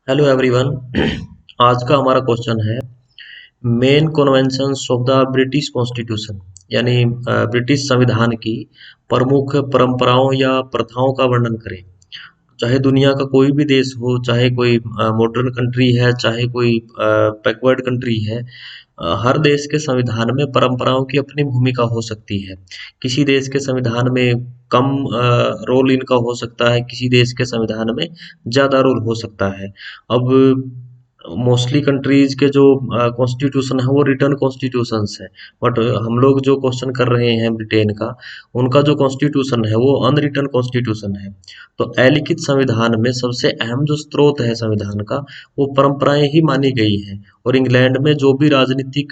Hello everyone. आज का हमारा क्वेश्चन है main conventions of the British constitution, यानी ब्रिटिश संविधान की प्रमुख परंपराओं या प्रथाओं का वर्णन करें। चाहे दुनिया का कोई भी देश हो, चाहे कोई मॉडर्न कंट्री है, चाहे कोई बैकवर्ड कंट्री है, हर देश के संविधान में परंपराओं की अपनी भूमिका हो सकती है। किसी देश के संविधान में कम रोल इनका हो सकता है, किसी देश के संविधान में ज़्यादा रोल हो सकता है। अब मोस्टली कंट्रीज के जो कॉन्स्टिट्यूशन है वो रिटर्न कॉन्स्टिट्यूशंस है, बट हम लोग जो क्वेश्चन कर रहे हैं ब्रिटेन का, उनका जो कॉन्स्टिट्यूशन है वो अनरिटन कॉन्स्टिट्यूशन है। तो अलिखित संविधान में सबसे अहम जो स्रोत है संविधान का, वो परंपराएं ही मानी गई हैं। और इंग्लैंड में जो भी राजनीतिक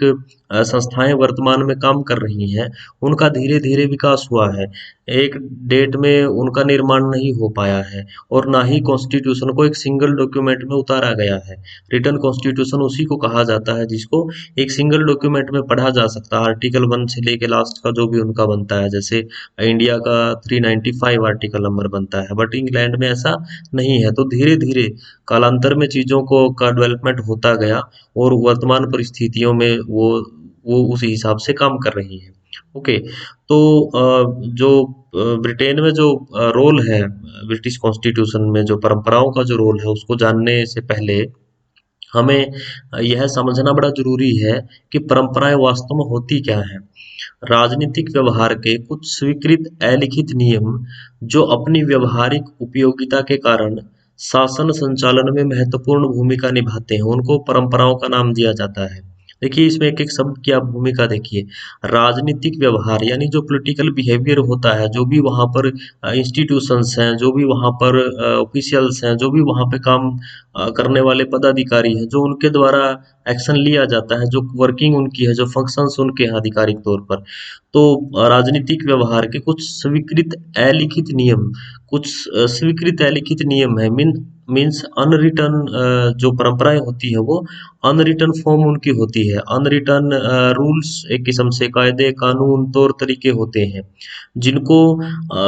संस्थाएं वर्तमान में काम कर रही हैं, उनका धीरे धीरे विकास हुआ है। एक डेट में उनका निर्माण नहीं हो पाया है, और ना ही कॉन्स्टिट्यूशन को एक सिंगल डॉक्यूमेंट में उतारा गया है। रिटन कॉन्स्टिट्यूशन उसी को कहा जाता है जिसको एक सिंगल डॉक्यूमेंट में पढ़ा जा सकता है, आर्टिकल 1 से लेके लास्ट का जो भी उनका बनता है। जैसे इंडिया का 395 आर्टिकल नंबर बनता है, बट इंग्लैंड में ऐसा नहीं है। तो धीरे धीरे कालांतर में चीज़ों को का डेवलपमेंट होता गया, और वर्तमान परिस्थितियों में वो उसी हिसाब से काम कर रही है। ओके। तो जो ब्रिटेन में जो रोल है, ब्रिटिश कॉन्स्टिट्यूशन में जो परंपराओं का जो रोल है, उसको जानने से पहले हमें यह समझना बड़ा जरूरी है कि परंपराएं वास्तव में होती क्या है। राजनीतिक व्यवहार के कुछ स्वीकृत अलिखित नियम जो अपनी व्यवहारिक उपयोगिता के कारण शासन संचालन में महत्वपूर्ण भूमिका निभाते हैं, उनको परंपराओं का नाम दिया जाता है। देखिए, इसमें एक एक शब्द की आप भूमिका देखिए। राजनीतिक व्यवहार यानी जो पॉलिटिकल बिहेवियर होता है, जो भी वहाँ पर इंस्टीट्यूशंस हैं, जो भी वहाँ पर ऑफिशियल्स हैं, जो भी वहाँ पे काम करने वाले पदाधिकारी हैं, जो उनके द्वारा एक्शन लिया जाता है, जो वर्किंग उनकी है, जो फंक्शंस उनके हैं आधिकारिक तौर पर। तो राजनीतिक व्यवहार के कुछ स्वीकृत अलिखित नियम, कुछ स्वीकृत अलिखित नियम है, मीन्स अनरिटन जो परंपराएं होती है, वो अनरिटन फॉर्म उनकी होती है। अनरिटन रूल्स, एक किस्म से कायदे कानून तौर तरीके होते हैं, जिनको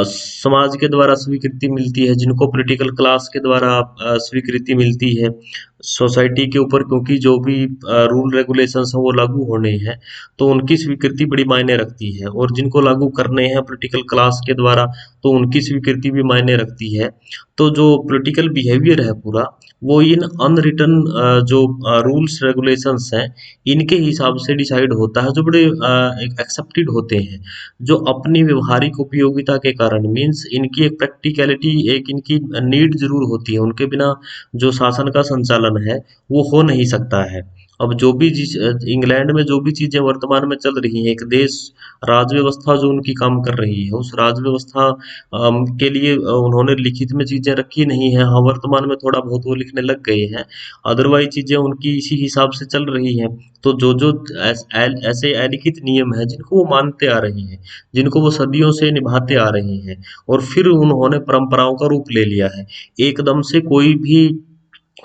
समाज के द्वारा स्वीकृति मिलती है, जिनको पॉलिटिकल क्लास के द्वारा स्वीकृति मिलती है सोसाइटी के ऊपर, क्योंकि जो भी रूल रेगुलेशंस हैं वो लागू होने हैं, तो उनकी स्वीकृति बड़ी मायने रखती है। और जिनको लागू करने हैं पॉलिटिकल क्लास के द्वारा, तो उनकी स्वीकृति भी मायने रखती है। तो जो पॉलिटिकल बिहेवियर है पूरा, वो इन अनरिटन जो रूल्स रेगुलेशंस हैं, इनके हिसाब से डिसाइड होता है, जो बड़े एक्सेप्टेड होते हैं, जो अपनी व्यवहारिक उपयोगिता के कारण, मीन्स इनकी एक प्रैक्टिकलिटी, एक इनकी नीड जरूर होती है, उनके बिना जो शासन का संचालन है वो हो नहीं सकता है। अब जो भी जिस इंग्लैंड में जो भी चीजें वर्तमान में चल रही हैं, एक देश राज व्यवस्था जो उनकी काम कर रही है, उस राज व्यवस्था के लिए उन्होंने लिखित में चीजें रखी नहीं है। हाँ, वर्तमान में थोड़ा बहुत वो लिखने लग गए हैं, अदरवाइज चीजें उनकी इसी हिसाब से चल रही हैं। तो जो जो ऐसे अलिखित नियम हैं जिनको वो मानते आ रहे हैं, जिनको वो सदियों से निभाते आ रहे हैं, और फिर उन्होंने परंपराओं का रूप ले लिया है। एकदम से कोई भी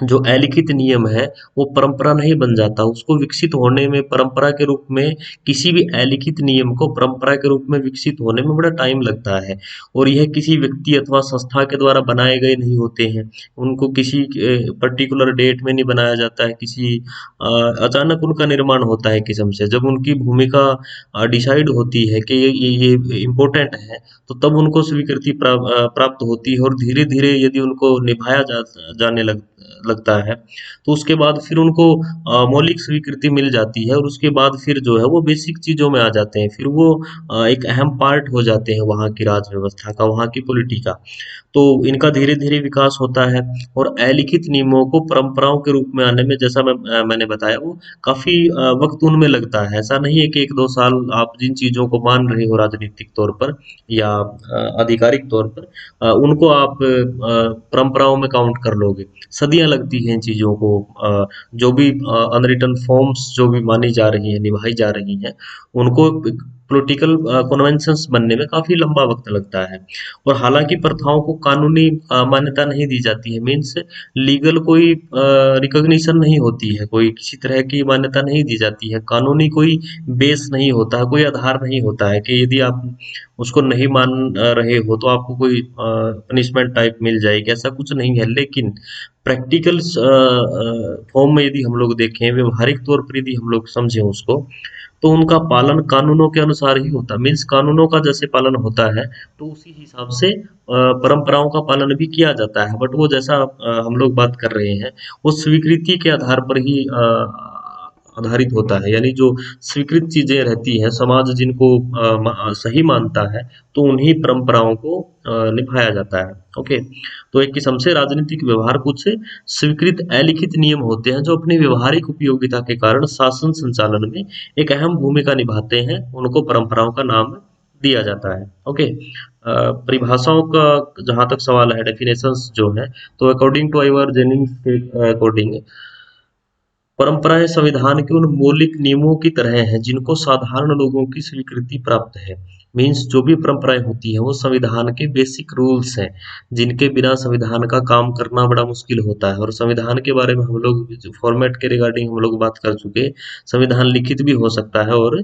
जो अलिखित नियम है वो परंपरा नहीं बन जाता। उसको विकसित होने में, परंपरा के रूप में, किसी भी अलिखित नियम को परंपरा के रूप में विकसित होने में बड़ा टाइम लगता है। और यह किसी व्यक्ति अथवा संस्था के द्वारा बनाए गए नहीं होते हैं। उनको किसी पर्टिकुलर डेट में नहीं बनाया जाता है, किसी अचानक उनका निर्माण होता है किस्म से। जब उनकी भूमिका डिसाइड होती है कि ये इम्पोर्टेंट है, तो तब उनको स्वीकृति प्राप्त होती है, और धीरे धीरे यदि उनको निभाया जाने लगता है, तो उसके बाद फिर उनको मौलिक स्वीकृति मिल जाती है, और उसके बाद फिर जो है वो बेसिक चीजों में आ जाते हैं। फिर वो एक अहम पार्ट हो जाते हैं वहाँ की राज व्यवस्था का, वहाँ की पॉलिटी का। तो इनका धीरे धीरे विकास होता है। और अलिखित नियमों को परंपराओं के रूप में आने में, जैसा मैंने बताया, वो काफी वक्त उनमें लगता है। ऐसा नहीं है कि 1-2 साल आप जिन चीजों को मान रहे हो राजनीतिक तौर पर या आधिकारिक तौर पर, उनको आप परंपराओं में काउंट कर लोगे। सदियां लगती हैं इन चीजों को, जो भी अनरिटन फॉर्म्स जो भी मानी जा रही हैं, निभाई जा रही हैं, उनको पॉलिटिकल कन्वेंशंस बनने में काफी लंबा वक्त लगता है। और हालांकि प्रथाओं को कानूनी मान्यता नहीं दी जाती है, मीन्स लीगल कोई रिकॉग्निशन नहीं होती है, कोई किसी तरह की मान्यता नहीं दी जाती है, कानूनी कोई बेस नहीं होता है, कोई आधार नहीं होता है कि यदि आप उसको नहीं मान रहे हो तो आपको कोई पनिशमेंट टाइप मिल जाएगी, ऐसा कुछ नहीं है। लेकिन प्रैक्टिकल फॉर्म में यदि हम लोग देखें, व्यवहारिक तौर पर यदि हम लोग समझें उसको, तो उनका पालन कानूनों के अनुसार ही होता है। मीन्स कानूनों का जैसे पालन होता है, तो उसी हिसाब से परंपराओं का पालन भी किया जाता है। बट वो जैसा हम लोग बात कर रहे हैं, वो स्वीकृति के आधार पर ही आधारित होता है। यानी जो स्वीकृत चीजें रहती हैं, समाज जिनको सही मानता है, तो उन्हीं परंपराओं को निभाया जाता है। ओके, तो एक किस्म से राजनीतिक व्यवहार कुछ स्वीकृत अलिखित नियम होते हैं, जो अपनी व्यवहारिक उपयोगिता के कारण शासन संचालन में एक अहम भूमिका निभाते हैं। उनको परंपराओं का नाम दिया जाता है। ओके, परिभाषाओं का जहां तक सवाल है, डेफिनेशंस जो है, तो अकॉर्डिंग टू आइवर जेनिंग्स के अकॉर्डिंग, परंपराएं संविधान के उन मौलिक नियमों की तरह हैं जिनको साधारण लोगों की स्वीकृति प्राप्त है। मीन्स जो भी परंपराएं होती हैं वो संविधान के बेसिक रूल्स हैं, जिनके बिना संविधान का काम करना बड़ा मुश्किल होता है। और संविधान के बारे में हम लोग फॉर्मेट के रिगार्डिंग हम लोग बात कर चुके। संविधान लिखित भी हो सकता है और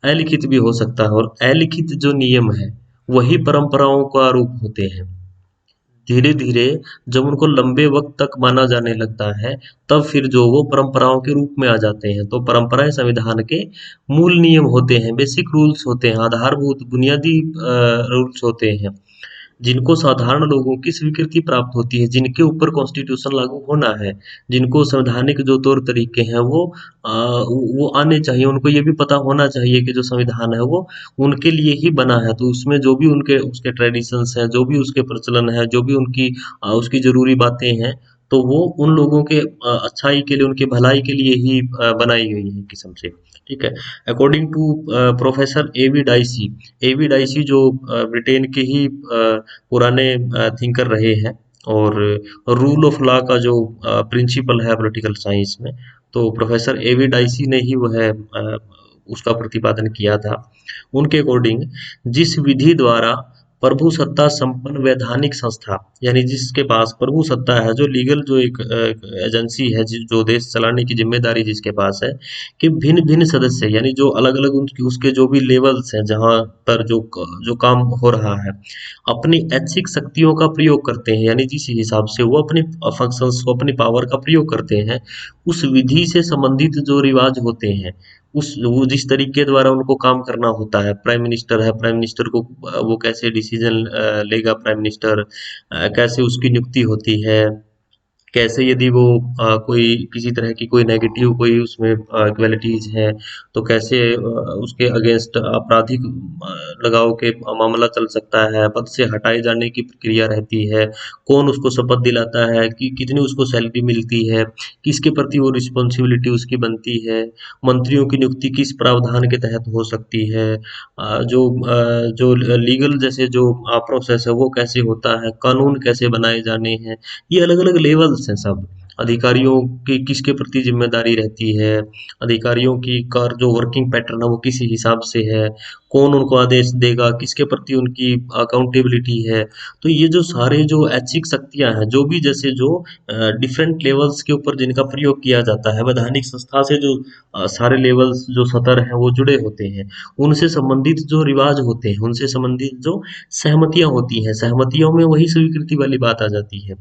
अलिखित भी हो सकता है, और अलिखित जो नियम है वही परंपराओं का रूप होते हैं। धीरे धीरे जब उनको लंबे वक्त तक माना जाने लगता है, तब फिर जो वो परंपराओं के रूप में आ जाते हैं। तो परंपराएं संविधान के मूल नियम होते हैं, बेसिक रूल्स होते हैं, आधारभूत बुनियादी रूल्स होते हैं, जिनको साधारण लोगों की स्वीकृति प्राप्त होती है, जिनके ऊपर कॉन्स्टिट्यूशन लागू होना है, जिनको संवैधानिक जो तौर तरीके हैं वो आने चाहिए। उनको ये भी पता होना चाहिए कि जो संविधान है वो उनके लिए ही बना है। तो उसमें जो भी उनके उसके ट्रेडिशंस हैं, जो भी उसके प्रचलन है, जो भी उनकी उसकी जरूरी बातें हैं, तो वो उन लोगों के अच्छाई के लिए, उनके भलाई के लिए ही बनाई गई है किस्म से। ठीक है। According to professor A V Dicey जो ब्रिटेन के ही पुराने थिंकर रहे हैं, और रूल ऑफ लॉ का जो प्रिंसिपल है पॉलिटिकल साइंस में, तो प्रोफेसर एवी डाइसी ने ही वह उसका प्रतिपादन किया था। उनके अकॉर्डिंग, जिस विधि द्वारा प्रभु सत्ता संपन्न वैधानिक संस्था, यानी जिसके पास प्रभु सत्ता है, जो लीगल जो एक एजेंसी है, जो देश चलाने की जिम्मेदारी जिसके पास है, कि भिन्न भिन्न सदस्य, यानी जो अलग अलग उसके जो भी लेवल्स हैं, जहां पर जो काम हो रहा है, अपनी ऐच्छिक शक्तियों का प्रयोग करते हैं। यानी जिस हिसाब से वो अपनी फंक्शंस को, अपनी पावर का प्रयोग करते हैं, उस विधि से संबंधित जो रिवाज होते हैं, उस वो जिस तरीके द्वारा उनको काम करना होता है, प्राइम मिनिस्टर है, प्राइम मिनिस्टर को वो कैसे डिसीजन लेगा, प्राइम मिनिस्टर कैसे उसकी नियुक्ति होती है, कैसे यदि वो कोई किसी तरह की कोई नेगेटिव कोई उसमें क्वालिटीज है, तो कैसे उसके अगेंस्ट आपराधिक लगाव के मामला चल सकता है, पद से हटाए जाने की प्रक्रिया रहती है, कौन उसको शपथ दिलाता है, कि कितनी उसको सैलरी मिलती है, किसके प्रति वो रिस्पॉन्सिबिलिटी उसकी बनती है, मंत्रियों की नियुक्ति किस प्रावधान के तहत हो सकती है, जो लीगल जैसे जो प्रोसेस है वो कैसे होता है, कानून कैसे बनाए जाने हैं, ये अलग अलग लेवल्स हैं सब। अधिकारियों की किसके प्रति जिम्मेदारी रहती है, अधिकारियों की कार जो वर्किंग पैटर्न है वो किस हिसाब से है, कौन उनको आदेश देगा, किसके प्रति उनकी अकाउंटेबिलिटी है। तो ये जो सारे जो ऐच्छिक शक्तियां हैं, जो भी जैसे जो डिफरेंट लेवल्स के ऊपर जिनका प्रयोग किया जाता है, वैधानिक संस्था से जो सारे लेवल्स जो सतर हैं वो जुड़े होते हैं, उनसे संबंधित जो रिवाज होते हैं, उनसे संबंधित जो सहमतियां होती हैं, सहमतियों में वही स्वीकृति वाली बात आ जाती है,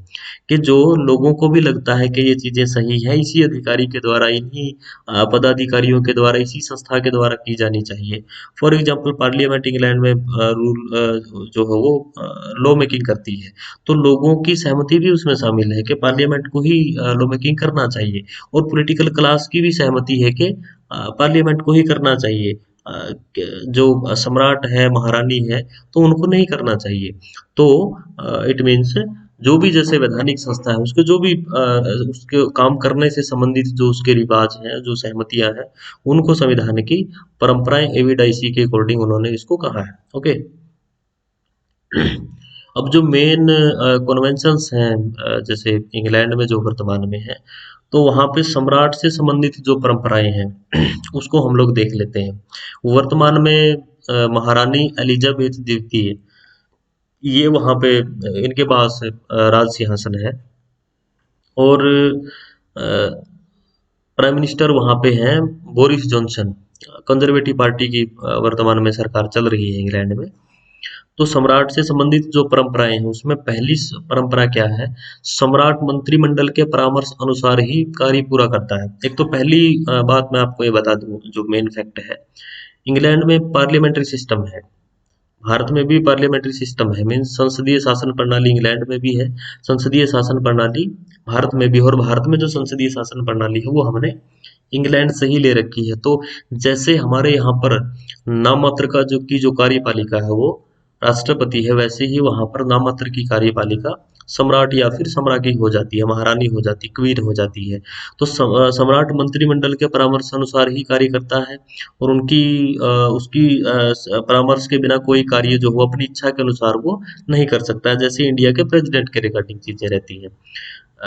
कि जो लोगों को भी लगता है कि ये चीजें सही है, इसी अधिकारी के द्वारा, इन्हीं पदाधिकारियों के द्वारा, इसी संस्था के द्वारा की जानी चाहिए। फॉर एग्जाम्पल पार्लियामेंट इंग्लैंड में रूल जो है वो लॉ मेकिंग करती है, तो लोगों की सहमति भी उसमें शामिल है कि पार्लियामेंट को ही लॉ मेकिंग करना चाहिए, और पॉलिटिकल क्लास की भी सहमति है कि पार्लियामेंट को ही करना चाहिए। जो सम्राट है, महारानी है, तो उनको नहीं करना चाहिए। तो इट मीन्स जो भी जैसे वैधानिक संस्था है, उसके जो भी उसके काम करने से संबंधित जो उसके रिवाज हैं, जो सहमतियां हैं, उनको संविधान की परंपराएं एविडाइसी के अकॉर्डिंग उन्होंने इसको कहा है। ओके। अब जो मेन कन्वेंशंस हैं, जैसे इंग्लैंड में जो वर्तमान में है, तो वहां पे सम्राट से संबंधित जो परंपराएं हैं उसको हम लोग देख लेते हैं। वर्तमान में महारानी एलिजाबेथ द्वितीय, ये वहां पे इनके पास राज सिंहासन है, और प्राइम मिनिस्टर वहां पे हैं बोरिस जॉनसन। कंजर्वेटिव पार्टी की वर्तमान में सरकार चल रही है इंग्लैंड में। तो सम्राट से संबंधित जो परंपराएं हैं उसमें पहली परंपरा क्या है, सम्राट मंत्रिमंडल के परामर्श अनुसार ही कार्य पूरा करता है। एक तो पहली बात मैं आपको ये बता दूं जो मेन फैक्ट है, इंग्लैंड में पार्लियामेंट्री सिस्टम है, भारत में भी पार्लियामेंट्री सिस्टम है, मीन्स संसदीय शासन प्रणाली इंग्लैंड में भी है, संसदीय शासन प्रणाली भारत में भी, और भारत में जो संसदीय शासन प्रणाली है वो हमने इंग्लैंड से ही ले रखी है। तो जैसे हमारे यहाँ पर नाम मात्र का जो कार्यपालिका है वो राष्ट्रपति है, वैसे ही वहां पर नाम मात्र की कार्यपालिका सम्राट या फिर सम्राज्ञी हो जाती है, महारानी हो जाती है, क्वीन हो जाती है। तो सम्राट मंत्रिमंडल के परामर्श अनुसार ही कार्य करता है, और उसकी परामर्श के बिना कोई कार्य जो हो अपनी इच्छा के अनुसार वो नहीं कर सकता है, जैसे इंडिया के प्रेसिडेंट के रिगार्डिंग चीजें रहती है।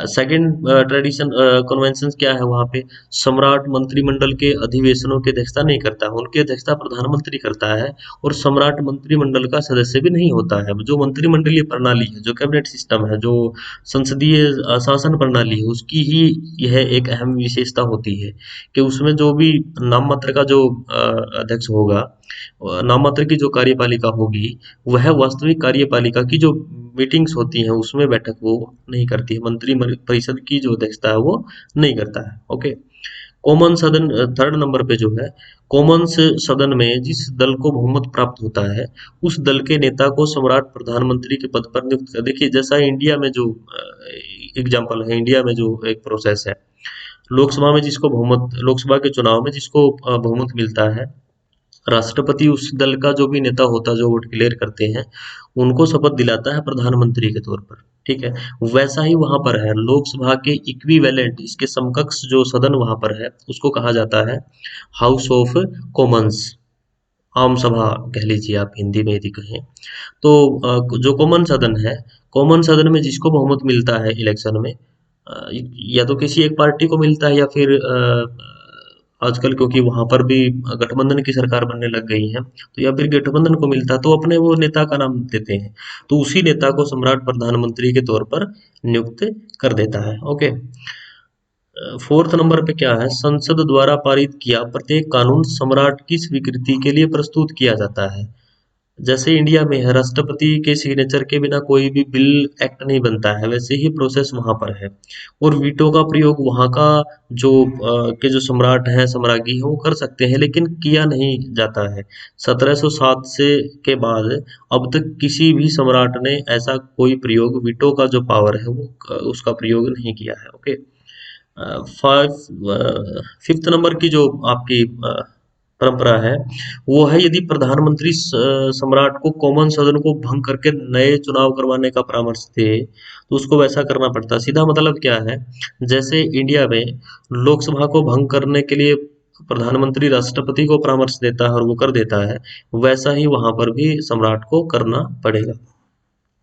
सेकंड ट्रेडिशन कन्वेंशन क्या है वहां पे, सम्राट मंत्रिमंडल के अधिवेशनों की अध्यक्षता नहीं करता है, उनकी अध्यक्षता प्रधानमंत्री करता है, और सम्राट मंत्रिमंडल का सदस्य भी नहीं होता है। जो मंत्रिमंडलीय प्रणाली है, जो कैबिनेट सिस्टम है, जो संसदीय शासन प्रणाली है, उसकी ही यह एक अहम विशेषता होती है कि उसमें जो भी नाम मात्र का जो अध्यक्ष होगा, नाम मात्र की जो कार्यपालिका होगी, वह वास्तविक कार्यपालिका की जो मीटिंग्स होती हैं उसमें बैठक वो नहीं करती है, मंत्री परिषद की जो अध्यक्षता है वो नहीं करता है। ओके, कॉमन सदन थर्ड नंबर पे जो है, कॉमन सदन में जिस दल को बहुमत प्राप्त होता है उस दल के नेता को सम्राट प्रधानमंत्री के पद पर नियुक्त कर। देखिए जैसा इंडिया में जो एग्जाम्पल है, इंडिया में जो एक प्रोसेस है, लोकसभा में जिसको बहुमत, लोकसभा के चुनाव में जिसको बहुमत मिलता है, राष्ट्रपति उस दल का जो भी नेता होता है जो वोट क्लियर करते हैं उनको शपथ दिलाता है प्रधानमंत्री के तौर पर। ठीक है, वैसा ही वहां पर है, लोकसभा के इक्विवेलेंट, इसके समकक्ष जो सदन वहां पर है उसको कहा जाता है हाउस ऑफ कॉमन्स, आम सभा कह लीजिए आप हिंदी में यदि कहें तो। जो कॉमन सदन है, कॉमन सदन में जिसको बहुमत मिलता है इलेक्शन में, या तो किसी एक पार्टी को मिलता है या फिर आजकल क्योंकि वहां पर भी गठबंधन की सरकार बनने लग गई है, तो या फिर गठबंधन को मिलता है तो अपने वो नेता का नाम देते हैं, तो उसी नेता को सम्राट प्रधानमंत्री के तौर पर नियुक्त कर देता है। ओके, फोर्थ नंबर पे क्या है, संसद द्वारा पारित किया प्रत्येक कानून सम्राट की स्वीकृति के लिए प्रस्तुत किया जाता है। जैसे इंडिया में है राष्ट्रपति के सिग्नेचर के बिना कोई भी बिल एक्ट नहीं बनता है, वैसे ही प्रोसेस वहां पर है, और वीटो का प्रयोग वहां का जो के जो सम्राट हैं, सम्राज्ञी है, वो कर सकते हैं, लेकिन किया नहीं जाता है। 1707 से के बाद अब तक किसी भी सम्राट ने ऐसा कोई प्रयोग, वीटो का जो पावर है वो उसका प्रयोग नहीं किया है। ओके, फिफ्थ नंबर की जो आपकी परंपरा है वो है, यदि प्रधानमंत्री सम्राट को कॉमन सदन को भंग करके नए चुनाव करवाने का परामर्श दे तो उसको वैसा करना पड़ता है। सीधा मतलब क्या है, जैसे इंडिया में लोकसभा को भंग करने के लिए प्रधानमंत्री राष्ट्रपति को परामर्श देता है और वो कर देता है, वैसा ही वहां पर भी सम्राट को करना पड़ेगा।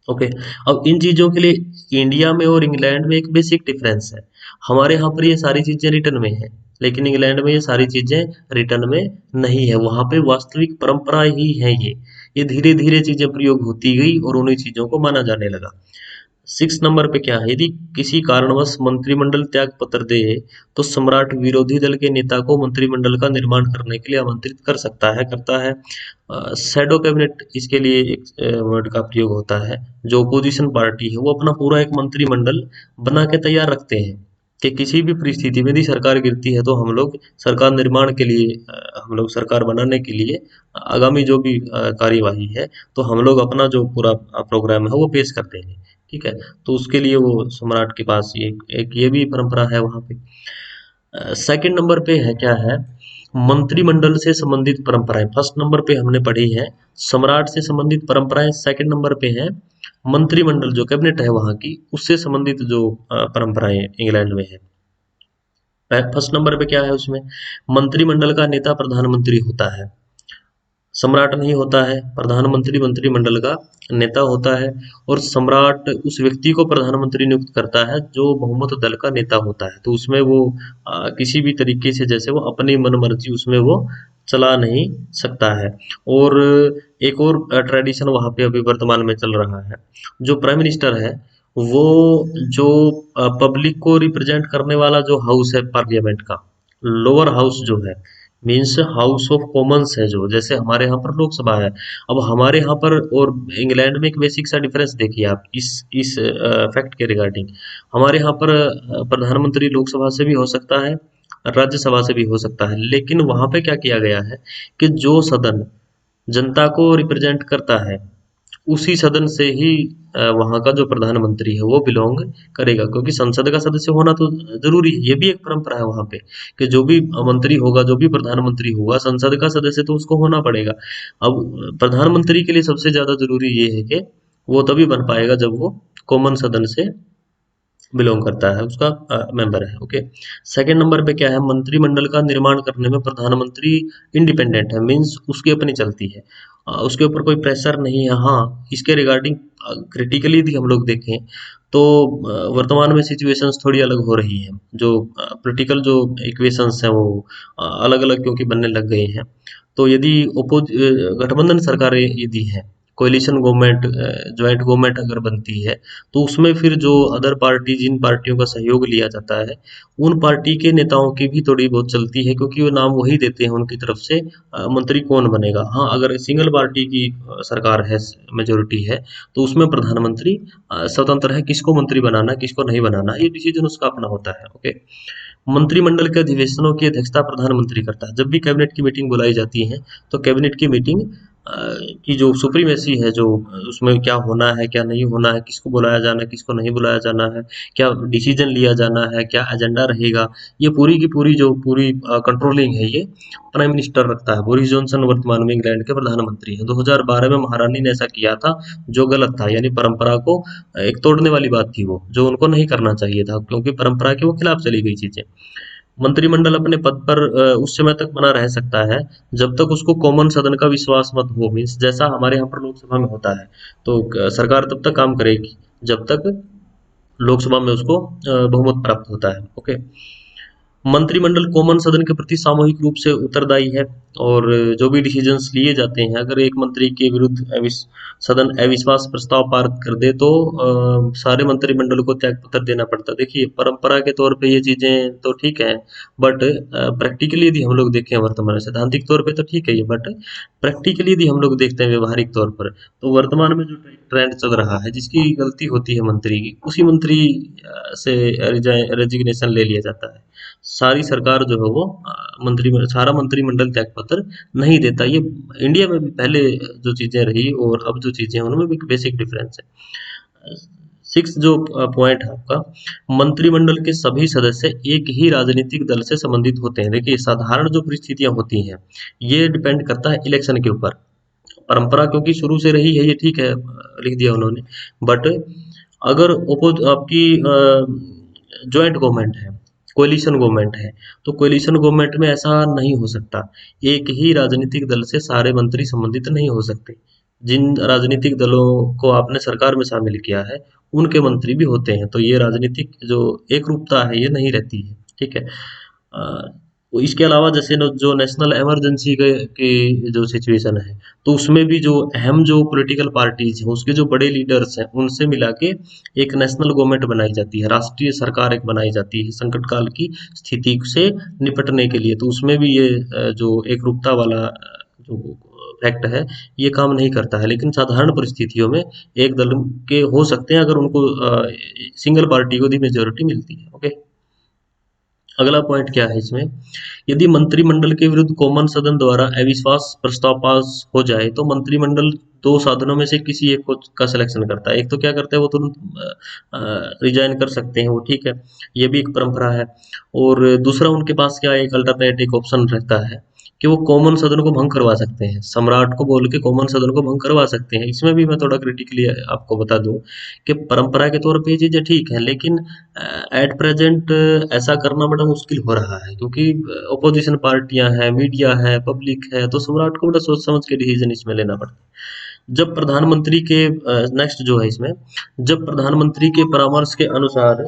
ओके, अब इन चीजों के लिए इंडिया में और इंग्लैंड में एक बेसिक डिफरेंस है। हमारे यहाँ पर ये सारी चीजें रिटर्न में है, लेकिन इंग्लैंड में ये सारी चीजें रिटर्न में नहीं है, वहां पे वास्तविक परंपरा ही है ये धीरे धीरे चीजें प्रयोग होती गई और उन्हीं चीजों को माना जाने लगा। सिक्स नंबर पे क्या है, यदि किसी कारणवश मंत्रिमंडल त्याग पत्र दे तो सम्राट विरोधी दल के नेता को मंत्रिमंडल का निर्माण करने के लिए आमंत्रित कर सकता है, करता है। शैडो कैबिनेट इसके लिए एक वर्ड का प्रयोग होता है। जो अपोजिशन पार्टी है वो अपना पूरा एक मंत्रिमंडल बना के तैयार रखते हैं कि किसी भी परिस्थिति में यदि सरकार गिरती है तो हम लोग सरकार निर्माण के लिए, हम लोग सरकार बनाने के लिए आगामी जो भी कार्यवाही है तो हम लोग अपना जो पूरा प्रोग्राम है वो पेश कर देंगे। ठीक है, तो उसके लिए वो सम्राट के पास एक ये भी परंपरा है वहां पे। सेकंड नंबर पे है क्या है, मंत्रिमंडल से संबंधित परंपराएं। फर्स्ट नंबर पे हमने पढ़ी है सम्राट से संबंधित परंपराएं, सेकंड नंबर पे है मंत्रिमंडल जो कैबिनेट है वहां की उससे संबंधित जो परंपराएं इंग्लैंड में है। फर्स्ट नंबर पे क्या है उसमें, मंत्रिमंडल का नेता प्रधानमंत्री होता है, सम्राट नहीं होता है, प्रधानमंत्री मंत्रिमंडल का नेता होता है, और सम्राट उस व्यक्ति को प्रधानमंत्री नियुक्त करता है जो बहुमत दल का नेता होता है। तो उसमें वो किसी भी तरीके से जैसे वो अपनी मनमर्जी उसमें वो चला नहीं सकता है। और एक और ट्रेडिशन वहां पे अभी वर्तमान में चल रहा है, जो प्राइम मिनिस्टर है वो जो पब्लिक को रिप्रेजेंट करने वाला जो हाउस है पार्लियामेंट का, लोअर हाउस जो है, मीन्स हाउस ऑफ कॉमन्स है जो, जैसे हमारे यहाँ पर लोकसभा है। अब हमारे यहाँ पर और इंग्लैंड में एक बेसिक सा डिफरेंस देखिए आप इस फैक्ट के रिगार्डिंग। हमारे यहाँ पर प्रधानमंत्री लोकसभा से भी हो सकता है, राज्यसभा से भी हो सकता है, लेकिन वहां पे क्या किया गया है कि जो सदन जनता को रिप्रेजेंट करता है उसी सदन से ही वहाँ का जो प्रधानमंत्री है वो बिलोंग करेगा, क्योंकि संसद का सदस्य होना तो जरूरी है। ये भी एक परंपरा है वहाँ पे कि जो भी मंत्री होगा, जो भी प्रधानमंत्री होगा, संसद का सदस्य तो उसको होना पड़ेगा। अब प्रधानमंत्री के लिए सबसे ज्यादा जरूरी ये है कि वो तभी बन पाएगा जब वो कॉमन सदन से बिलोंग करता है, उसका मेंबर है। ओके। सेकंड नंबर पे क्या है, मंत्रिमंडल का निर्माण करने में प्रधानमंत्री इंडिपेंडेंट है, मींस उसकी अपनी चलती है, उसके ऊपर कोई प्रेशर नहीं है। हाँ, इसके रिगार्डिंग क्रिटिकली यदि हम लोग देखें तो वर्तमान में सिचुएशंस थोड़ी अलग हो रही हैं, जो पॉलिटिकल जो इक्वेशंस हैं वो अलग अलग क्योंकि बनने लग गए हैं। तो यदि गठबंधन सरकारें यदि हैं, कोलिशन गवर्नमेंट, ज्वाइंट गवर्नमेंट अगर बनती है, तो उसमें फिर जो अदर पार्टी, जिन पार्टियों का सहयोग लिया जाता है, उन पार्टी के नेताओं की भी थोड़ी बहुत चलती है, क्योंकि वो नाम वही देते हैं उनकी तरफ से मंत्री कौन बनेगा। हाँ, अगर सिंगल पार्टी की सरकार है, मेजोरिटी है, तो उसमें प्रधानमंत्री स्वतंत्र है किसको मंत्री बनाना किसको नहीं बनाना, ये डिसीजन उसका अपना होता है। ओके। मंत्रिमंडल के अधिवेशनों की अध्यक्षता प्रधानमंत्री करता है। जब भी कैबिनेट की मीटिंग बुलाई जाती है तो कैबिनेट की मीटिंग की जो सुप्रीमेसी है, जो उसमें क्या होना है क्या नहीं होना है, किसको बुलाया जाना है किसको नहीं बुलाया जाना है, क्या डिसीजन लिया जाना है, क्या एजेंडा रहेगा, ये पूरी की पूरी जो पूरी कंट्रोलिंग है ये प्राइम मिनिस्टर रखता है। बोरिस जॉनसन वर्तमान में इंग्लैंड के प्रधानमंत्री हैं। 2012 में महारानी ने ऐसा किया था जो गलत था, यानी परंपरा को एक तोड़ने वाली बात थी वो, जो उनको नहीं करना चाहिए था, क्योंकि परंपरा के वो खिलाफ चली गई चीजें। मंत्रिमंडल अपने पद पर उस समय तक बना रह सकता है जब तक उसको कॉमन सदन का विश्वास मत हो, मीन्स जैसा हमारे यहाँ पर लोकसभा में होता है, तो सरकार तब तक काम करेगी जब तक लोकसभा में उसको बहुमत प्राप्त होता है। ओके। मंत्रिमंडल कॉमन सदन के प्रति सामूहिक रूप से उत्तरदायी है, और जो भी डिसीजंस लिए जाते हैं, अगर एक मंत्री के विरुद्ध सदन अविश्वास प्रस्ताव पारित कर दे तो सारे मंत्रिमंडल को त्याग पत्र देना पड़ता है। देखिए, परंपरा के तौर पे ये चीजें तो ठीक है, बट प्रैक्टिकली यदि हम लोग देखें, वर्तमान सैद्धांतिक तौर पे तो ठीक है ये, बट प्रैक्टिकली यदि हम लोग देखते हैं व्यवहारिक तौर पर, तो वर्तमान में जो ट्रेंड चल रहा है, जिसकी गलती होती है मंत्री की, उसी मंत्री से रेजिग्नेशन ले लिया जाता है। सारी सरकार जो है वो सारा मंत्रिमंडल त्याग पत्र नहीं देता। ये इंडिया में भी पहले जो चीजें रही और अब जो चीजें हैं उनमें भी बेसिक डिफरेंस है। सिक्स जो पॉइंट है आपका, मंत्रिमंडल के सभी सदस्य एक ही राजनीतिक दल से संबंधित होते हैं। देखिए, साधारण जो परिस्थितियां होती हैं ये डिपेंड करता है इलेक्शन के ऊपर। परंपरा क्योंकि शुरू से रही है, ये ठीक है, लिख दिया उन्होंने, बट अगर आपकी ज्वाइंट गवर्नमेंट है, कोलिशन गवर्नमेंट है, तो कोलिशन गवर्नमेंट में ऐसा नहीं हो सकता। एक ही राजनीतिक दल से सारे मंत्री संबंधित नहीं हो सकते। जिन राजनीतिक दलों को आपने सरकार में शामिल किया है उनके मंत्री भी होते हैं, तो ये राजनीतिक जो एक रूपता है ये नहीं रहती है। ठीक है। इसके अलावा जैसे जो नेशनल इमरजेंसी के जो सिचुएशन है, तो उसमें भी जो अहम जो पॉलिटिकल पार्टीज हैं उसके जो बड़े लीडर्स हैं उनसे मिला के एक नेशनल गवर्नमेंट बनाई जाती है, राष्ट्रीय सरकार एक बनाई जाती है संकट काल की स्थिति से निपटने के लिए। तो उसमें भी ये जो एकरूपता वाला जो फैक्ट है ये काम नहीं करता है, लेकिन साधारण परिस्थितियों में एक दल के हो सकते हैं अगर उनको सिंगल पार्टी को दी मेजोरिटी मिलती है। ओके। अगला पॉइंट क्या है इसमें, यदि मंत्रिमंडल के विरुद्ध कॉमन सदन द्वारा अविश्वास प्रस्ताव पास हो जाए तो मंत्रिमंडल दो साधनों में से किसी एक को का सिलेक्शन करता है। एक तो क्या करते हैं, वो तुरंत रिजाइन कर सकते हैं, वो ठीक है, ये भी एक परंपरा है। और दूसरा उनके पास क्या है, एक अल्टरनेटिव ऑप्शन रहता है कि वो कॉमन सदन को भंग करवा सकते हैं, सम्राट को बोल के कॉमन सदन को भंग करवा सकते हैं। इसमें भी मैं थोड़ा क्रिटिकली आपको बता दूं कि परंपरा के तौर पे ये चीजें ठीक है, लेकिन एट प्रेजेंट ऐसा करना बड़ा मुश्किल हो रहा है, क्योंकि ओपोजिशन पार्टियां हैं, मीडिया है, पब्लिक है, तो सम्राट को बड़ा सोच समझ के डिसीजन इसमें लेना पड़ता है। जब प्रधानमंत्री के नेक्स्ट जो है इसमें, जब प्रधानमंत्री के परामर्श के अनुसार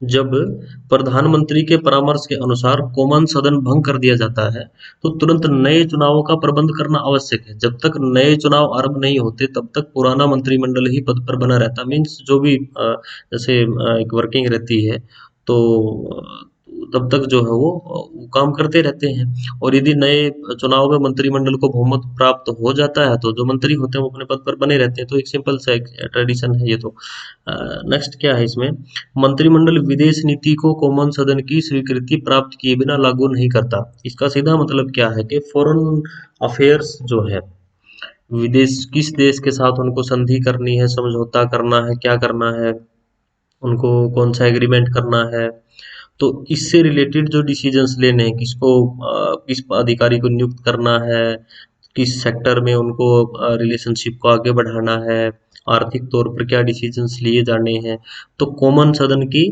जब प्रधानमंत्री के परामर्श के अनुसार कॉमन सदन भंग कर दिया जाता है तो तुरंत नए चुनावों का प्रबंध करना आवश्यक है। जब तक नए चुनाव आरंभ नहीं होते तब तक पुराना मंत्रिमंडल ही पद पर बना रहता, मीन्स जो भी जैसे एक वर्किंग रहती है, तो तब तक जो है वो काम करते रहते हैं। और यदि नए चुनाव में मंत्रिमंडल को बहुमत प्राप्त हो जाता है तो जो मंत्री होते हैं वो अपने पद पर बने रहते हैं। तो एक सिंपल सा एक ट्रेडिशन है ये तो। नेक्स्ट क्या है इसमें, मंत्रिमंडल विदेश नीति को कॉमन सदन की स्वीकृति प्राप्त किए बिना लागू नहीं करता। इसका सीधा मतलब क्या है कि फॉरेन अफेयर्स जो है, विदेश किस देश के साथ उनको संधि करनी है, समझौता करना है, क्या करना है, उनको कौन सा एग्रीमेंट करना है, तो इससे रिलेटेड जो डिसीजंस लेने हैं, किसको किस अधिकारी को नियुक्त करना है, किस सेक्टर में उनको रिलेशनशिप को आगे बढ़ाना है, आर्थिक तौर पर क्या डिसीजंस लिए जाने हैं, तो कॉमन सदन की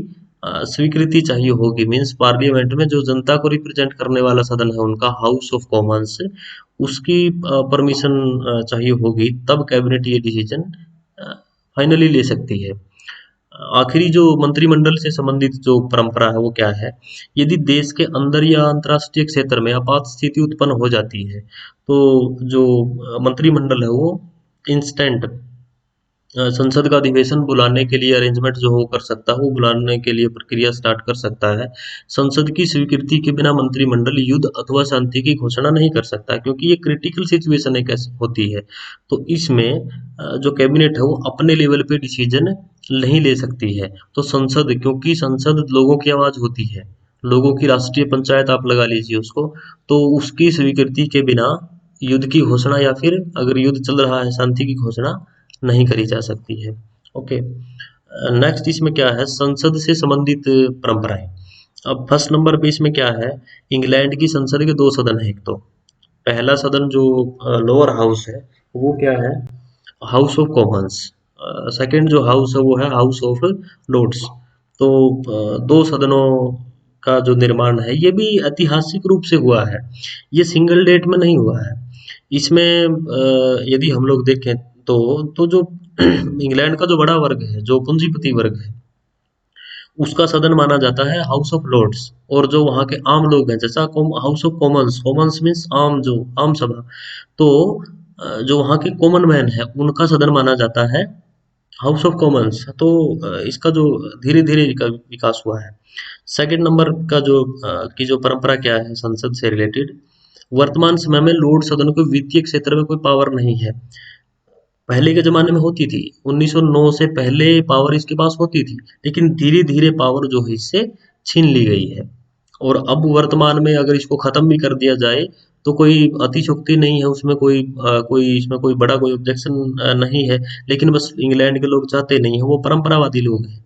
स्वीकृति चाहिए होगी। मीन्स पार्लियामेंट में जो जनता को रिप्रेजेंट करने वाला सदन है उनका, हाउस ऑफ कॉमन्स, उसकी परमिशन चाहिए होगी, तब कैबिनेट ये डिसीजन फाइनली ले सकती है। आखिरी जो मंत्रिमंडल से संबंधित जो परंपरा है वो क्या है, यदि देश के अंदर या अंतर्राष्ट्रीय क्षेत्र में आपात स्थिति उत्पन्न हो जाती है तो जो मंत्रिमंडल है वो इंस्टेंट संसद का अधिवेशन बुलाने के लिए अरेंजमेंट जो वो कर सकता है, वो बुलाने के लिए प्रक्रिया स्टार्ट कर सकता है। संसद की स्वीकृति के बिना मंत्रिमंडल युद्ध अथवा शांति की घोषणा नहीं कर सकता, क्योंकि ये क्रिटिकल सिचुएशन एक ऐसी होती है। तो इसमें जो कैबिनेट है वो अपने लेवल पे डिसीजन नहीं ले सकती है। तो संसद, क्योंकि संसद लोगों की आवाज होती है, लोगों की राष्ट्रीय पंचायत आप लगा लीजिए उसको, तो उसकी स्वीकृति के बिना युद्ध की घोषणा या फिर अगर युद्ध चल रहा है शांति की घोषणा नहीं करी जा सकती है। ओके, नेक्स्ट इसमें क्या है, संसद से संबंधित परंपराएं। अब फर्स्ट नंबर पे इसमें क्या है, इंग्लैंड की संसद के दो सदन है। एक तो पहला सदन जो लोअर हाउस है वो क्या है, हाउस ऑफ कॉमन्स। सेकंड जो हाउस है वो है हाउस ऑफ लॉर्ड्स। तो दो सदनों का जो निर्माण है ये भी ऐतिहासिक रूप से हुआ है, ये सिंगल डेट में नहीं हुआ है। इसमें यदि हम लोग देखें तो जो इंग्लैंड का जो बड़ा वर्ग है, जो पूंजीपति वर्ग है, उसका सदन माना जाता है हाउस ऑफ लॉर्ड्स। और जो वहाँ के आम लोग हैं, जैसा house of Commons, Commons means आम, जो आम सभा, तो जो वहाँ के कॉमन मैन है उनका सदन माना जाता है हाउस ऑफ कॉमन्स। तो इसका जो धीरे धीरे विकास हुआ है। सेकंड नंबर का जो की जो परंपरा क्या है संसद से रिलेटेड, वर्तमान समय में लोक सदन को वित्तीय क्षेत्र में कोई पावर नहीं है। पहले के ज़माने में होती थी, 1909 से पहले पावर इसके पास होती थी, लेकिन धीरे-धीरे पावर जो है इससे छीन ली गई है। और अब वर्तमान में अगर इसको ख़त्म भी कर दिया जाए तो कोई अतिशयोक्ति नहीं है उसमें, कोई इसमें कोई बड़ा कोई ऑब्जेक्शन नहीं है। लेकिन बस इंग्लैंड के लोग चाहते नहीं हैं, वो परंपरावादी लोग हैं।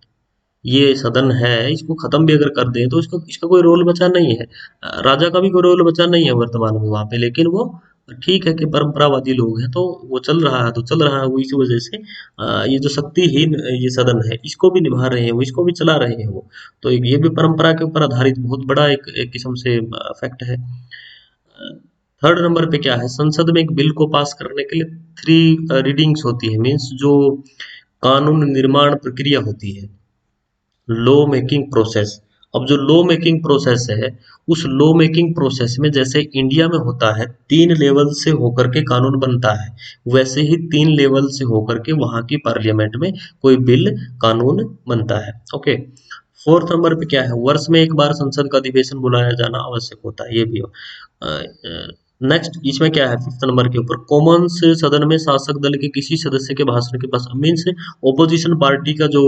ये सदन है, इसको खत्म भी अगर कर दें तो इसको इसका कोई रोल बचा नहीं है। राजा का भी कोई रोल बचा नहीं है वर्तमान में वहां पे, लेकिन वो ठीक है कि परंपरावादी लोग हैं तो वो चल रहा है तो चल रहा है। वो इसी वजह से ये जो शक्तिहीन ये सदन है इसको भी निभा रहे हैं वो, इसको भी चला रहे हैं वो। तो ये भी परंपरा के ऊपर आधारित बहुत बड़ा एक किस्म से फैक्ट है। थर्ड नंबर पे क्या है, संसद में एक बिल को पास करने के लिए 3 रीडिंग्स होती है। मीन्स जो कानून निर्माण प्रक्रिया होती है, लॉ मेकिंग प्रोसेस। अब जो लॉ मेकिंग प्रोसेस है, उस लॉ मेकिंग प्रोसेस में जैसे इंडिया में होता है 3 लेवल से होकर के कानून बनता है, वैसे ही 3 लेवल से होकर के वहां की पार्लियामेंट में कोई बिल कानून बनता है। ओके, फोर्थ नंबर पे क्या है, वर्ष में एक बार संसद का अधिवेशन बुलाया जाना आवश्यक होता है, ये भी हो। नेक्स्ट इसमें क्या है, फिफ्थ नंबर के ऊपर, कॉमन्स सदन में शासक दल के किसी सदस्य के भाषण के पास मीन्स ओपोजिशन पार्टी का जो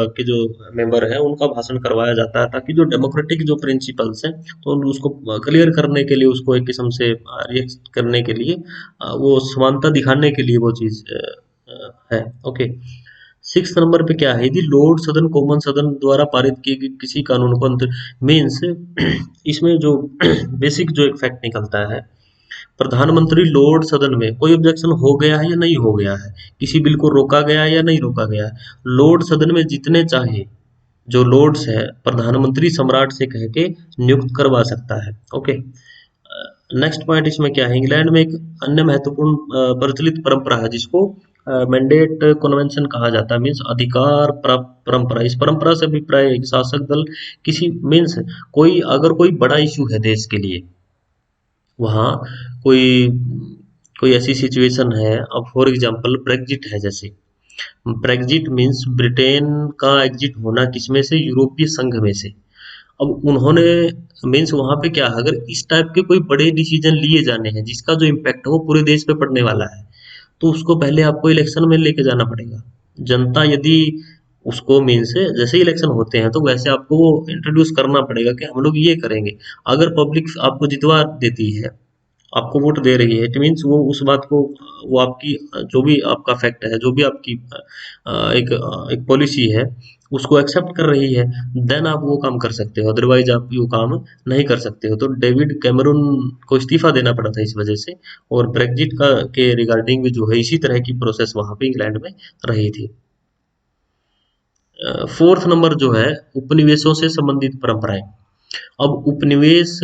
के जो मेंबर है उनका भाषण करवाया जाता है, ताकि जो डेमोक्रेटिक जो प्रिंसिपल्स हैं तो उसको क्लियर करने के लिए, उसको एक किस्म से रिएक्ट करने के लिए, वो समानता दिखाने के लिए वो चीज है। ओके, सिक्स नंबर पे क्या है, यदि लोड सदन कॉमन सदन द्वारा पारित किए गए किसी कानून को अंतर मीन्स इसमें जो बेसिक जो एक फैक्ट निकलता है, प्रधानमंत्री लोड सदन में कोई ऑब्जेक्शन हो गया है या नहीं हो गया है, किसी बिल को रोका गया है या नहीं रोका गया है, लोड सदन में जितने चाहे जो लोड्स है प्रधानमंत्री सम्राट से कह के नियुक्त करवा सकता है। ओके, नेक्स्ट पॉइंट इसमें क्या है, इंग्लैंड में एक अन्य महत्वपूर्ण प्रचलित परंपरा है जिसको मैंडेट कन्वेंशन कहा जाता है। मीन्स अधिकार परंपरा। इस परंपरा से अभिप्राय शासक दल किसी मीन्स कोई अगर कोई बड़ा इशू है देश के लिए, वहाँ कोई कोई ऐसी सिचुएशन है, अब फॉर एग्जांपल ब्रेग्जिट है, जैसे ब्रेग्जिट मीन्स ब्रिटेन का एग्जिट होना किसमें से, यूरोपीय संघ में से। अब उन्होंने मीन्स वहां पे क्या है, अगर इस टाइप के कोई बड़े डिसीजन लिए जाने हैं जिसका जो इम्पैक्ट है वो पूरे देश पे पड़ने वाला है, तो उसको पहले आपको इलेक्शन में लेके जाना पड़ेगा। जनता यदि उसको मीन्स जैसे इलेक्शन होते हैं तो वैसे आपको वो इंट्रोड्यूस करना पड़ेगा कि हम लोग ये करेंगे। अगर पब्लिक आपको जितवा देती है, आपको वोट दे रही है, इट मीन्स वो उस बात को, वो आपकी जो भी आपका फैक्ट है, जो भी आपकी एक पॉलिसी है, उसको एक्सेप्ट कर रही है, देन आप वो काम कर सकते हो, अदरवाइज आप वो काम नहीं कर सकते हो। तो डेविड कैमरून को इस्तीफा देना पड़ा था इस वजह से। और ब्रेग्जिट का के रिगार्डिंग भी जो है इसी तरह की प्रोसेस वहां पे इंग्लैंड में रही थी। फोर्थ नंबर जो है, उपनिवेशों से संबंधित परंपराएं। अब उपनिवेश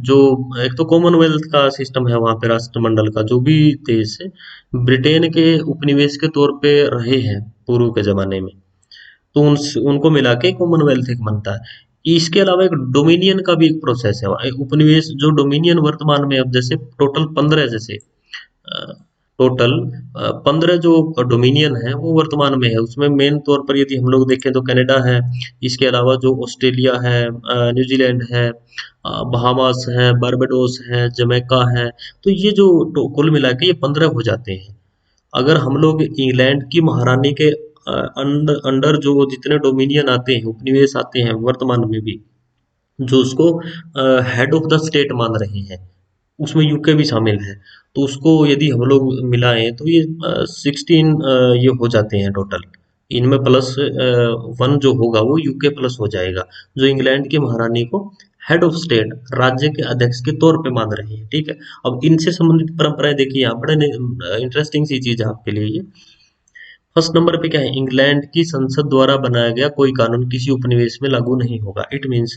जो, एक तो कॉमनवेल्थ का सिस्टम है वहां पे, राष्ट्रमंडल का जो भी देश है, ब्रिटेन के उपनिवेश के तौर पे रहे हैं पूर्व के जमाने में, तो उनको मिला के कॉमनवेल्थ एक बनता है। इसके अलावा एक डोमिनियन का भी एक प्रोसेस है, एक उपनिवेश जो डोमिनियन वर्तमान में, अब जैसे टोटल 15, जैसे टोटल 15 जो डोमिनियन है वो वर्तमान में है। उसमें मेन तौर पर यदि हम लोग देखें तो कनाडा है, इसके अलावा जो ऑस्ट्रेलिया है, न्यूजीलैंड है, बहामास है, बारबाडोस है, जमैका है। तो ये जो कुल मिला के ये 15 हो जाते हैं। अगर हम लोग इंग्लैंड की महारानी के अंडर अंडर जो जितने डोमिनियन आते हैं, उपनिवेश आते हैं वर्तमान में भी, जो उसको हेड ऑफ द स्टेट मान रहे हैं, उसमें यूके भी शामिल है, तो उसको यदि हम लोग मिलाएं तो ये 16 ये हो जाते हैं टोटल। इनमें प्लस 1 जो होगा वो यूके प्लस हो जाएगा, जो इंग्लैंड की महारानी को हेड ऑफ स्टेट, राज्य के अध्यक्ष के तौर पे मान रहे हैं। ठीक है, अब इनसे संबंधित परंपराएं देखिए, यहाँ बड़े इंटरेस्टिंग सी चीज है आपके लिए ये। फर्स्ट नंबर पे क्या है, इंग्लैंड की संसद द्वारा बनाया गया कोई कानून किसी उपनिवेश में लागू नहीं होगा। इट मीन्स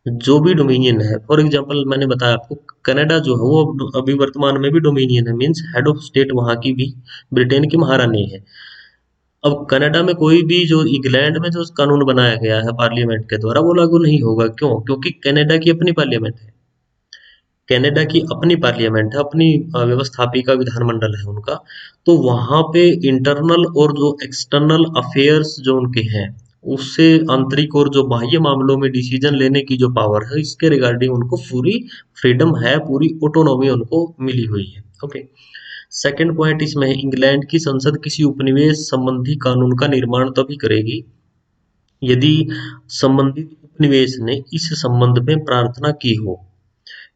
जो भी डोमिनियन है, फॉर एग्जांपल मैंने बताया आपको, कनाडा जो है वो अभी वर्तमान में भी डोमिनियन है, मीन्स हेड ऑफ स्टेट वहां की भी ब्रिटेन की महारानी है। अब कनाडा में कोई भी जो इंग्लैंड में जो कानून बनाया गया है पार्लियामेंट के द्वारा, वो लागू नहीं होगा। क्यों? क्योंकि कनाडा की अपनी पार्लियामेंट है, कनाडा की अपनी पार्लियामेंट है, अपनी व्यवस्थापिका विधानमंडल है उनका। तो वहां पे इंटरनल और जो एक्सटर्नल अफेयर्स जो उनके हैं, उससे आंतरिक और जो बाह्य मामलों में डिसीजन लेने की जो पावर है, इसके रिगार्डिंग उनको पूरी फ्रीडम है, पूरी ऑटोनॉमी उनको मिली हुई है। ओके, सेकंड पॉइंट इसमें है, इंग्लैंड की संसद किसी उपनिवेश संबंधी कानून का निर्माण तभी करेगी यदि संबंधित उपनिवेश ने इस संबंध में प्रार्थना की हो।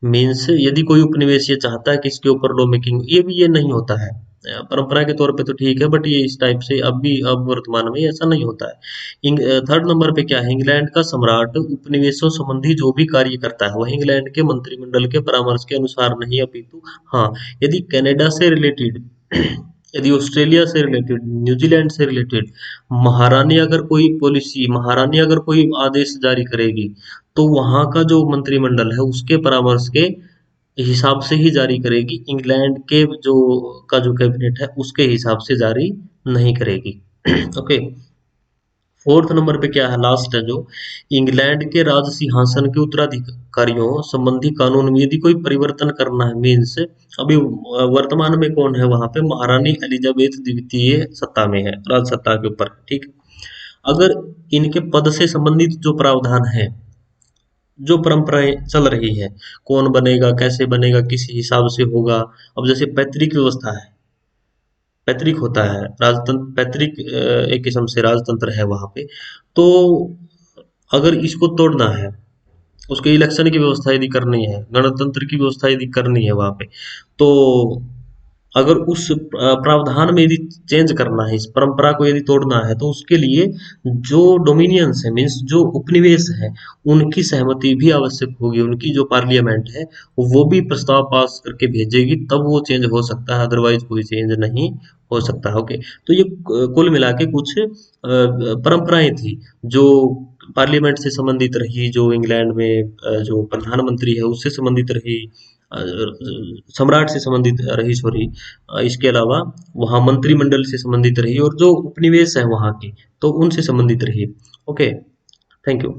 मीन्स यदि कोई उपनिवेश ये चाहता है कि इसके ऊपर लॉ मेकिंग, ये भी ये नहीं होता है। परंपरा के तौर पे तो ठीक है, बट ये इस टाइप से अब भी, अब वर्तमान में ऐसा नहीं होता है। थर्ड नंबर पे क्या है, इंग्लैंड का सम्राट उपनिवेशों संबंधी जो भी कार्य करता है वह इंग्लैंड के मंत्रिमंडल के परामर्श के अनुसार नहीं, अपितु हाँ, यदि कनाडा से रिलेटेड यदि ऑस्ट्रेलिया से रिलेटेड, न्यूजीलैंड से रिलेटेड महारानी अगर कोई पॉलिसी, महारानी अगर कोई आदेश जारी करेगी, तो वहां का जो मंत्रिमंडल है उसके परामर्श के हिसाब से ही जारी करेगी, इंग्लैंड के जो कैबिनेट है उसके हिसाब से जारी नहीं करेगी। ओके, फोर्थ नंबर पे क्या है, लास्ट है जो, इंग्लैंड के राज सिंहासन के उत्तराधिकारियों संबंधी कानून में यदि कोई परिवर्तन करना है, मीन्स अभी वर्तमान में कौन है वहां पे, महारानी एलिजाबेथ द्वितीय सत्ता में है, राज सत्ता के ऊपर। ठीक है, अगर इनके पद से संबंधित जो प्रावधान है, जो परंपराएं चल रही है, कौन बनेगा, कैसे बनेगा, किस हिसाब से होगा। अब जैसे पैतृक व्यवस्था है, पैतृक होता है राजतंत्र, पैतृक एक किस्म से राजतंत्र है वहां पे। तो अगर इसको तोड़ना है, उसके इलेक्शन की व्यवस्था यदि करनी है, गणतंत्र की व्यवस्था यदि करनी है वहां पे, तो अगर उस प्रावधान में यदि चेंज करना है, इस परंपरा को यदि तोड़ना है, तो उसके लिए जो डोमिनियंस है, मीन्स जो उपनिवेश है, उनकी सहमति भी आवश्यक होगी। उनकी जो पार्लियामेंट है वो भी प्रस्ताव पास करके भेजेगी, तब वो चेंज हो सकता है, अदरवाइज कोई चेंज नहीं हो सकता। ओके, तो ये कुल मिला के कुछ परंपराएं थी जो पार्लियामेंट से संबंधित रही, जो इंग्लैंड में जो प्रधानमंत्री है उससे संबंधित रही, अ, सम्राट से संबंधित रही, सॉरी, इसके अलावा वहाँ मंत्रिमंडल से संबंधित रही, और जो उपनिवेश है वहाँ की, तो उनसे संबंधित रही। Okay, thank you.